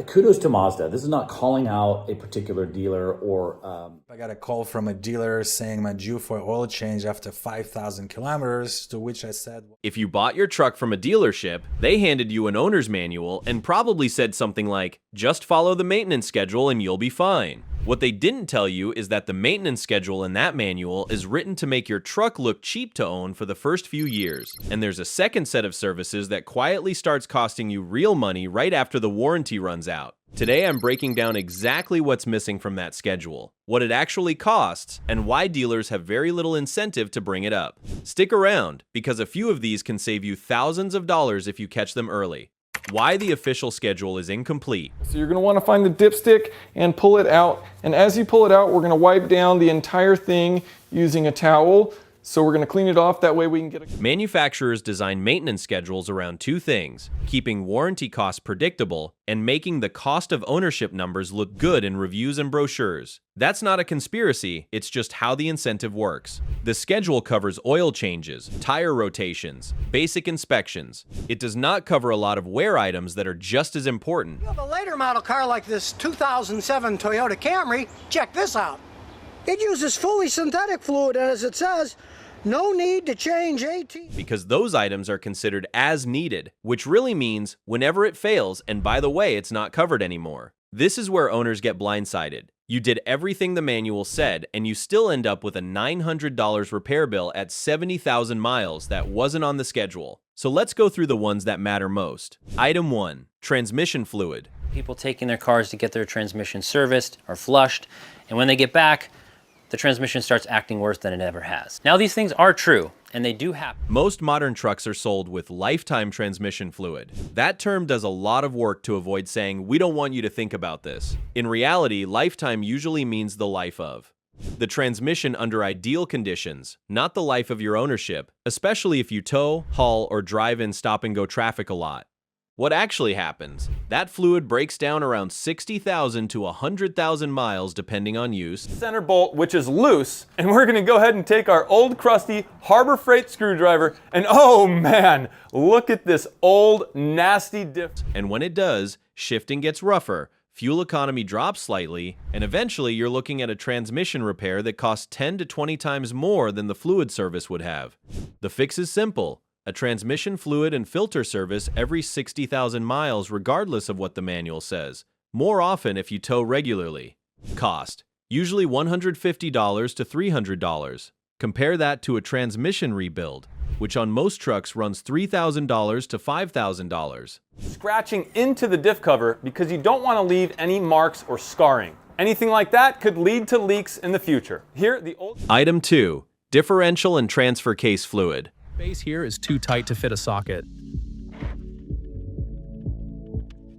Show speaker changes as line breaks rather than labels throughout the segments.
kudos to Mazda. This is not calling out a particular dealer or...
I got a call from a dealer saying I'm due for oil change after 5,000 kilometers, to which I said...
If you bought your truck from a dealership, they handed you an owner's manual and probably said something like, just follow the maintenance schedule and you'll be fine. What they didn't tell you is that the maintenance schedule in that manual is written to make your truck look cheap to own for the first few years. And there's a second set of services that quietly starts costing you real money right after the warranty runs out. Today I'm breaking down exactly what's missing from that schedule, what it actually costs, and why dealers have very little incentive to bring it up. Stick around, because a few of these can save you thousands of dollars if you catch them early. Why the official schedule is incomplete.
So you're going to want to find the dipstick and pull it out. And as you pull it out, we're going to wipe down the entire thing using a towel. So we're going to clean it off, that way we can get a...
Manufacturers design maintenance schedules around two things: keeping warranty costs predictable and making the cost of ownership numbers look good in reviews and brochures. That's not a conspiracy, it's just how the incentive works. The schedule covers oil changes, tire rotations, basic inspections. It does not cover a lot of wear items that are just as important.
You have a later model car like this 2007 Toyota Camry, check this out. It uses fully synthetic fluid, and as it says, no need to change AT.
Because those items are considered as needed, which really means whenever it fails, and by the way, it's not covered anymore. This is where owners get blindsided. You did everything the manual said, and you still end up with a $900 repair bill at 70,000 miles that wasn't on the schedule. So let's go through the ones that matter most. Item 1. Transmission fluid.
People taking their cars to get their transmission serviced or flushed, and when they get back, the transmission starts acting worse than it ever has. Now, these things are true, and they do happen.
Most modern trucks are sold with lifetime transmission fluid. That term does a lot of work to avoid saying, we don't want you to think about this. In reality, lifetime usually means the life of. The transmission under ideal conditions, not the life of your ownership, especially if you tow, haul, or drive in stop-and-go traffic a lot. What actually happens? That fluid breaks down around 60,000 to 100,000 miles depending on use.
Center bolt, which is loose, and we're going to go ahead and take our old crusty Harbor Freight screwdriver, and oh man, look at this old nasty diff.
And when it does, shifting gets rougher, fuel economy drops slightly, and eventually you're looking at a transmission repair that costs 10 to 20 times more than the fluid service would have. The fix is simple. A transmission fluid and filter service every 60,000 miles regardless of what the manual says. More often if you tow regularly. Cost: usually $150 to $300. Compare that to a transmission rebuild, which on most trucks runs $3,000 to $5,000.
Scratching into the diff cover because you don't want to leave any marks or scarring. Anything like that could lead to leaks in the future. Here, the old...
Item 2. Differential and transfer case fluid.
Base here is too tight to fit a socket.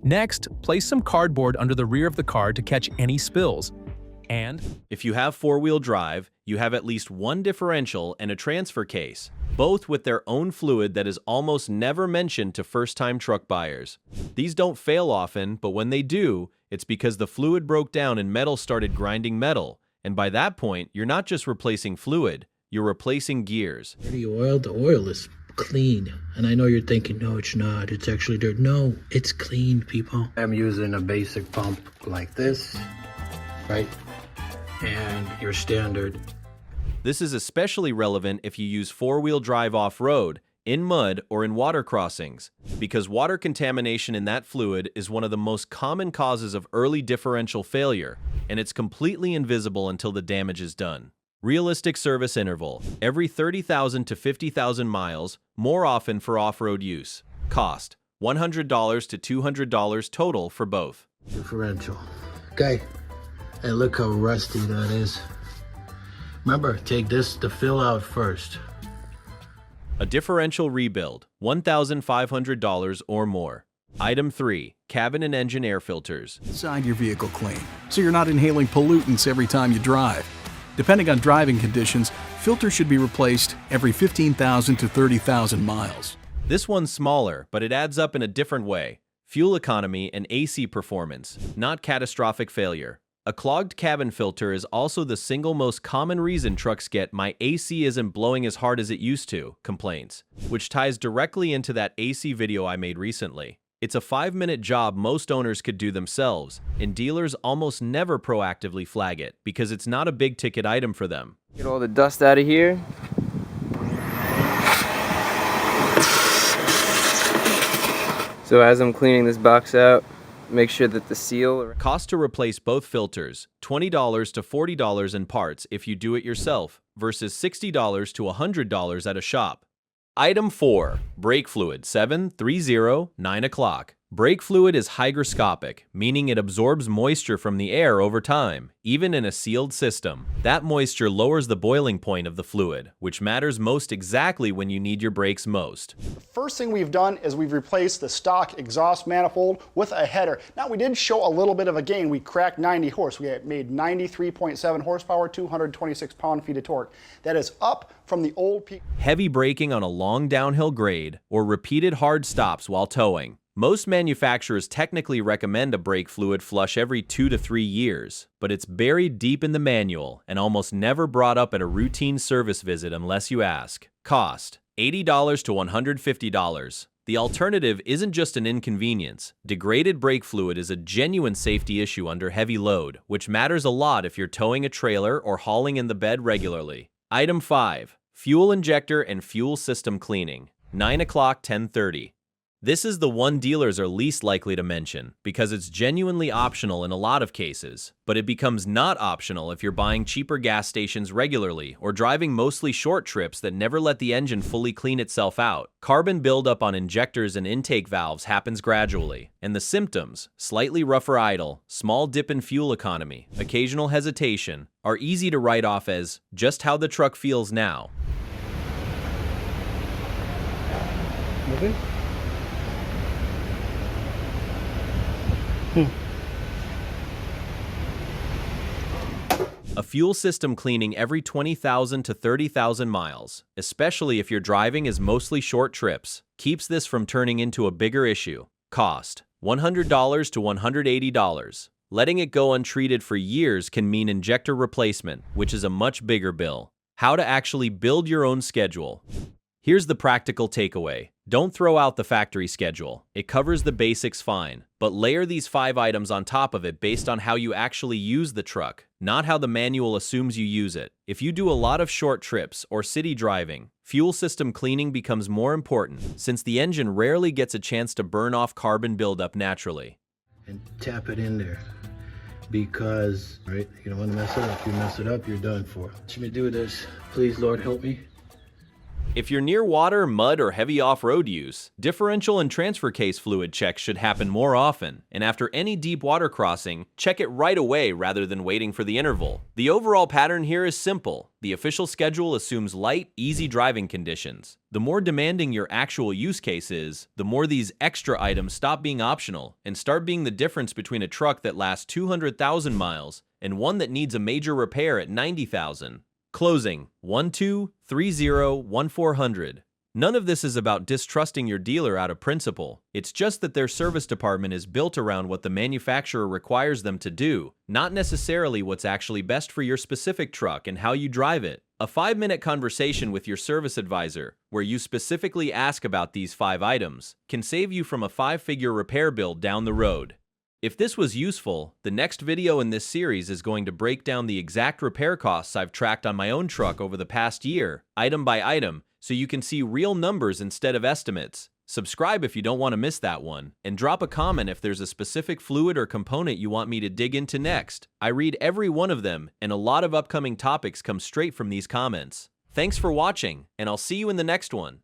Next, place some cardboard under the rear of the car to catch any spills. And
if you have four-wheel drive, you have at least one differential and a transfer case, both with their own fluid that is almost never mentioned to first-time truck buyers. These don't fail often, but when they do, it's because the fluid broke down and metal started grinding metal, and by that point, you're not just replacing fluid, you're replacing gears.
Dirty oil, the oil is clean. And I know you're thinking, no, it's not. It's actually dirt. No, it's clean, people.
I'm using a basic pump like this, right? And your standard.
This is especially relevant if you use four-wheel drive off-road, in mud, or in water crossings, because water contamination in that fluid is one of the most common causes of early differential failure, and it's completely invisible until the damage is done. Realistic service interval: every 30,000 to 50,000 miles, more often for off-road use. Cost: $100 to $200 total for both.
Differential. Okay. Hey, look how rusty that is. Remember, take this to fill out first.
A differential rebuild, $1,500 or more. Item 3. Cabin and engine air filters.
Inside your vehicle clean, so you're not inhaling pollutants every time you drive. Depending on driving conditions, filters should be replaced every 15,000 to 30,000 miles.
This one's smaller, but it adds up in a different way. Fuel economy and AC performance, not catastrophic failure. A clogged cabin filter is also the single most common reason trucks get "my AC isn't blowing as hard as it used to" complaints, which ties directly into that AC video I made recently. It's a 5-minute job most owners could do themselves, and dealers almost never proactively flag it because it's not a big-ticket item for them.
Get all the dust out of here. So as I'm cleaning this box out, make sure that the seal...
Cost to replace both filters, $20 to $40 in parts if you do it yourself, versus $60 to $100 at a shop. Item 4. Brake fluid, 730 9 o'clock. Brake fluid is hygroscopic, meaning it absorbs moisture from the air over time, even in a sealed system. That moisture lowers the boiling point of the fluid, which matters most exactly when you need your brakes most.
First thing we've done is we've replaced the stock exhaust manifold with a header. Now we did show a little bit of a gain. We cracked 90 horse. We made 93.7 horsepower, 226 pound-feet of torque. That is up from the old peak.
Heavy braking on a long downhill grade or repeated hard stops while towing. Most manufacturers technically recommend a brake fluid flush every 2 to 3 years, but it's buried deep in the manual and almost never brought up at a routine service visit unless you ask. Cost: $80 to $150. The alternative isn't just an inconvenience. Degraded brake fluid is a genuine safety issue under heavy load, which matters a lot if you're towing a trailer or hauling in the bed regularly. Item 5. Fuel injector and fuel system cleaning, 9 o'clock, 10:30. This is the one dealers are least likely to mention because it's genuinely optional in a lot of cases, but it becomes not optional if you're buying cheaper gas stations regularly or driving mostly short trips that never let the engine fully clean itself out. Carbon buildup on injectors and intake valves happens gradually, and the symptoms, slightly rougher idle, small dip in fuel economy, occasional hesitation, are easy to write off as just how the truck feels now.
Moving.
A fuel system cleaning every 20,000 to 30,000 miles, especially if your driving is mostly short trips, keeps this from turning into a bigger issue. Cost: $100 to $180. Letting it go untreated for years can mean injector replacement, which is a much bigger bill. How to actually build your own schedule. Here's the practical takeaway. Don't throw out the factory schedule. It covers the basics fine, but layer these 5 items on top of it based on how you actually use the truck, not how the manual assumes you use it. If you do a lot of short trips or city driving, fuel system cleaning becomes more important since the engine rarely gets a chance to burn off carbon buildup naturally.
And tap it in there because, right, you don't want to mess it up. If you mess it up, you're done for. Let me do this. Please, Lord, help me.
If you're near water, mud, or heavy off-road use, differential and transfer case fluid checks should happen more often, and after any deep water crossing, check it right away rather than waiting for the interval. The overall pattern here is simple. The official schedule assumes light, easy driving conditions. The more demanding your actual use case is, the more these extra items stop being optional and start being the difference between a truck that lasts 200,000 miles and one that needs a major repair at 90,000. Closing: 1-2-3-0-1-400. None of this is about distrusting your dealer out of principle. It's just that their service department is built around what the manufacturer requires them to do, not necessarily what's actually best for your specific truck and how you drive it. A 5-minute conversation with your service advisor, where you specifically ask about these 5 items, can save you from a 5-figure repair bill down the road. If this was useful, the next video in this series is going to break down the exact repair costs I've tracked on my own truck over the past year, item by item, so you can see real numbers instead of estimates. Subscribe if you don't want to miss that one, and drop a comment if there's a specific fluid or component you want me to dig into next. I read every one of them, and a lot of upcoming topics come straight from these comments. Thanks for watching, and I'll see you in the next one.